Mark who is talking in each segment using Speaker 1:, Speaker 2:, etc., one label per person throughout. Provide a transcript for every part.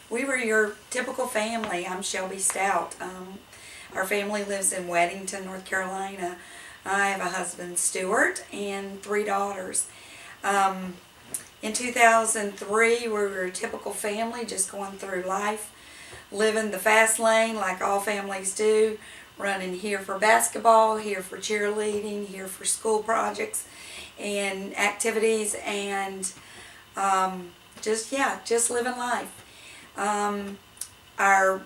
Speaker 1: We were your typical family. I'm Shelby Stout. Our family lives in Weddington, North Carolina. I have a husband, Stuart, and 3 daughters. In 2003, we were a typical family, just going through life, living the fast lane like all families do, running here for basketball, here for cheerleading, here for school projects and activities, and just living life. Our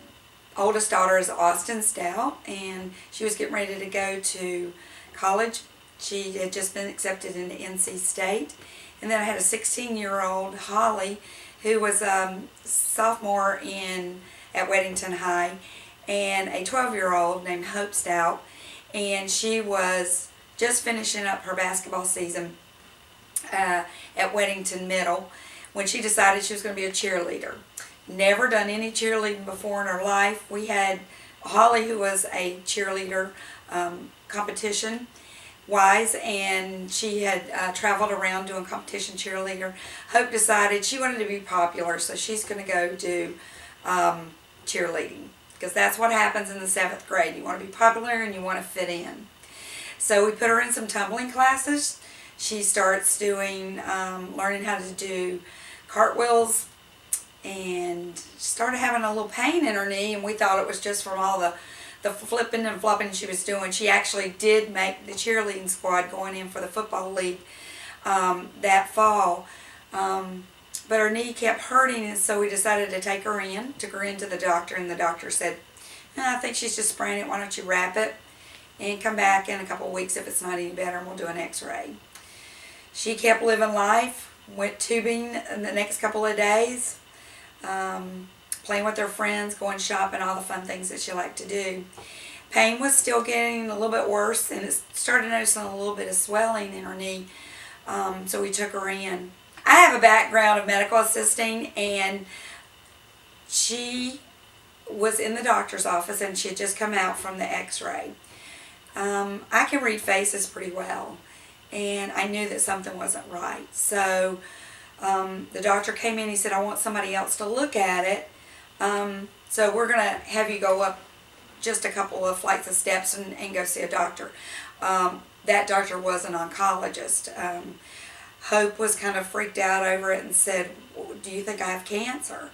Speaker 1: oldest daughter is Austin Stout, and she was getting ready to go to college. She had just been accepted into NC State. And then I had a 16-year-old, Holly, who was a sophomore at Weddington High, and a 12-year-old named Hope Stout, and she was just finishing up her basketball season at Weddington Middle when she decided she was going to be a cheerleader. Never done any cheerleading before in her life. We had Holly, who was a cheerleader competition wise, and she had traveled around doing competition cheerleader. Hope decided she wanted to be popular, so she's going to go do cheerleading, because that's what happens in the 7th grade. You want to be popular and you want to fit in. So we put her in some tumbling classes. She starts doing learning how to do cartwheels, and started having a little pain in her knee, and we thought it was just from all the flipping and flopping she was doing. She actually did make the cheerleading squad going in for the football league that fall. But her knee kept hurting, and so we decided to take her in, took her into the doctor, and the doctor said, I think she's just spraining it. Why don't you wrap it and come back in a couple of weeks if it's not any better, and we'll do an x-ray. She kept living life, went tubing in the next couple of days, playing with her friends, going shopping, all the fun things that she liked to do. Pain was still getting a little bit worse, and it started noticing a little bit of swelling in her knee, so we took her in. I have a background of medical assisting, and she was in the doctor's office, and she had just come out from the x-ray. I can read faces pretty well, and I knew that something wasn't right. So the doctor came in, he said, I want somebody else to look at it. So we're going to have you go up just a couple of flights of steps and go see a doctor. That doctor was an oncologist. Hope was kind of freaked out over it and said, do you think I have cancer?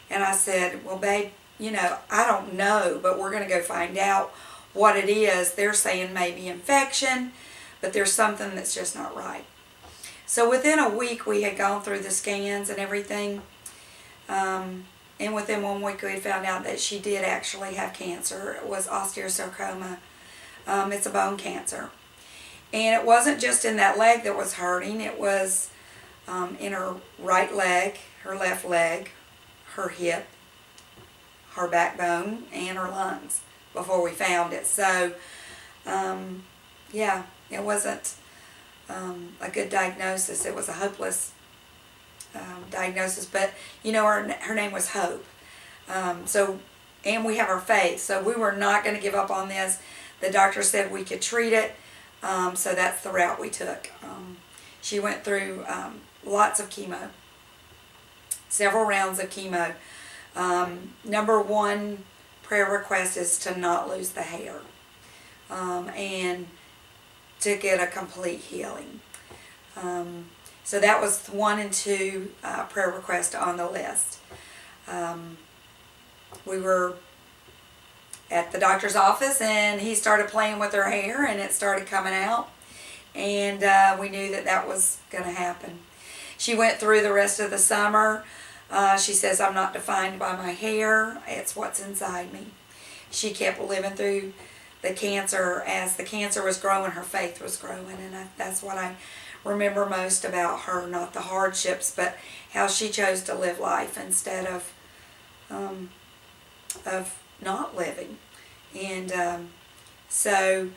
Speaker 1: And I said, well, babe, I don't know, but we're going to go find out what it is. They're saying maybe infection, but there's something that's just not right. So within a week, we had gone through the scans and everything. And within 1 week, we found out that she did actually have cancer. It was osteosarcoma. It's a bone cancer. And it wasn't just in that leg that was hurting. It was in her right leg, her left leg, her hip, her backbone, and her lungs before we found it. So, it wasn't a good diagnosis. It was a hopeless diagnosis, but her name was Hope. And we have her faith, so we were not going to give up on this. The doctor said we could treat it, so that's the route we took. She went through lots of chemo, several rounds of chemo. Number 1 prayer request is to not lose the hair, and to get a complete healing. So that was 1 and 2 prayer requests on the list. We were at the doctor's office, and he started playing with her hair, and it started coming out, and we knew that was going to happen. She went through the rest of the summer. She says, I'm not defined by my hair, it's what's inside me. She kept living through the cancer. As the cancer was growing, her faith was growing, and that's what I remember most about her, not the hardships, but how she chose to live life instead of not living. And so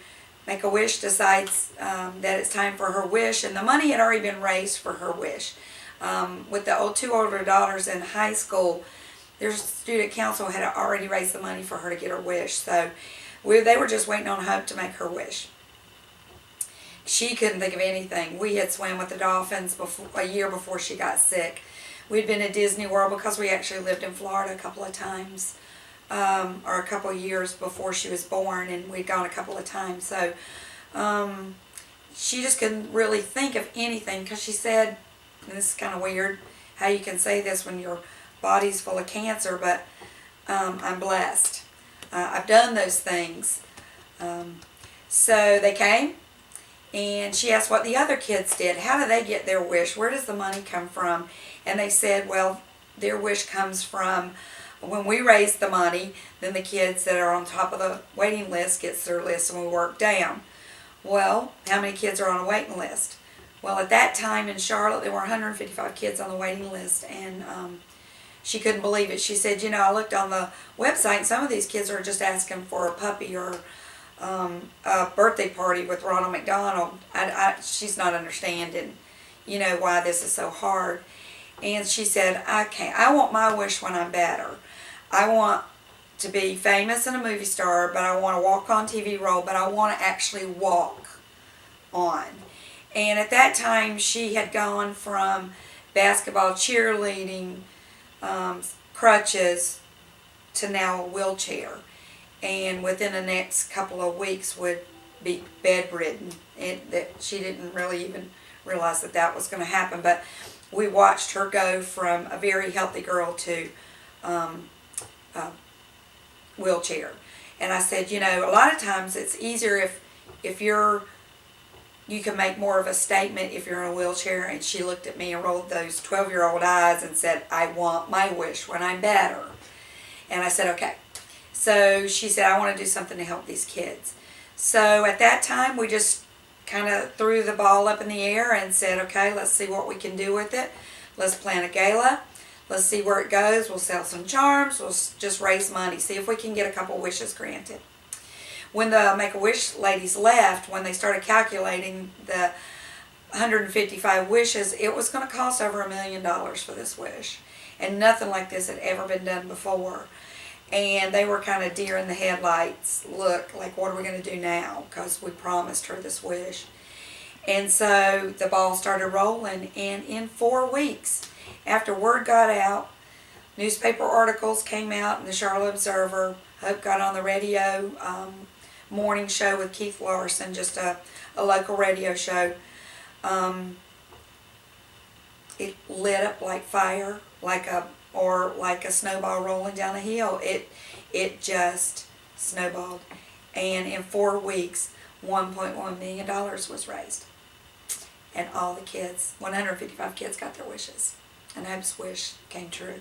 Speaker 1: Make-A-Wish decides that it's time for her wish, and the money had already been raised for her wish. With the 2 older daughters in high school, their student council had already raised the money for her to get her wish. So they were just waiting on Hope to make her wish. She couldn't think of anything. We had swam with the dolphins a year before she got sick. We'd been at Disney World because we actually lived in Florida a couple of times, or a couple of years before she was born, and we'd gone a couple of times. So she just couldn't really think of anything, because she said, and this is kind of weird how you can say this when your body's full of cancer, but I'm blessed. I've done those things. So they came, and she asked what the other kids did. How do they get their wish? Where does the money come from? And they said, well, their wish comes from when we raise the money, then the kids that are on top of the waiting list gets their list, and we work down. Well, how many kids are on a waiting list? Well, at that time in Charlotte, there were 155 kids on the waiting list, and she couldn't believe it. She said, you know, I looked on the website, and some of these kids are just asking for a puppy or a birthday party with Ronald McDonald. She's not understanding, you know, why this is so hard. And she said, I want my wish when I'm better. I want to be famous and a movie star, but I want to walk on TV role, but I want to actually walk on. And at that time, she had gone from basketball, cheerleading, crutches, to now a wheelchair. And within the next couple of weeks would be bedridden. That she didn't really even realize that that was going to happen. But we watched her go from a very healthy girl to wheelchair. And I said, you know, a lot of times it's easier if you can make more of a statement if you're in a wheelchair. And she looked at me and rolled those 12-year-old eyes and said, I want my wish when I'm better. And I said, okay. So she said, I want to do something to help these kids. So at that time, we just kind of threw the ball up in the air and said, okay, let's see what we can do with it. Let's plan a gala. Let's see where it goes. We'll sell some charms. We'll just raise money. See if we can get a couple wishes granted. When the Make-A-Wish ladies left, when they started calculating the 155 wishes, it was going to cost over $1 million for this wish. And nothing like this had ever been done before. And they were kind of deer in the headlights. Look, like, what are we going to do now? Because we promised her this wish. And so the ball started rolling. And in 4 weeks, after word got out, newspaper articles came out in the Charlotte Observer. Hope got on the radio morning show with Keith Larson, just a local radio show. It lit up like fire, like a snowball rolling down a hill. It just snowballed. And in 4 weeks, $1.1 million was raised. And all the kids, 155 kids, got their wishes. And Hope's wish came true.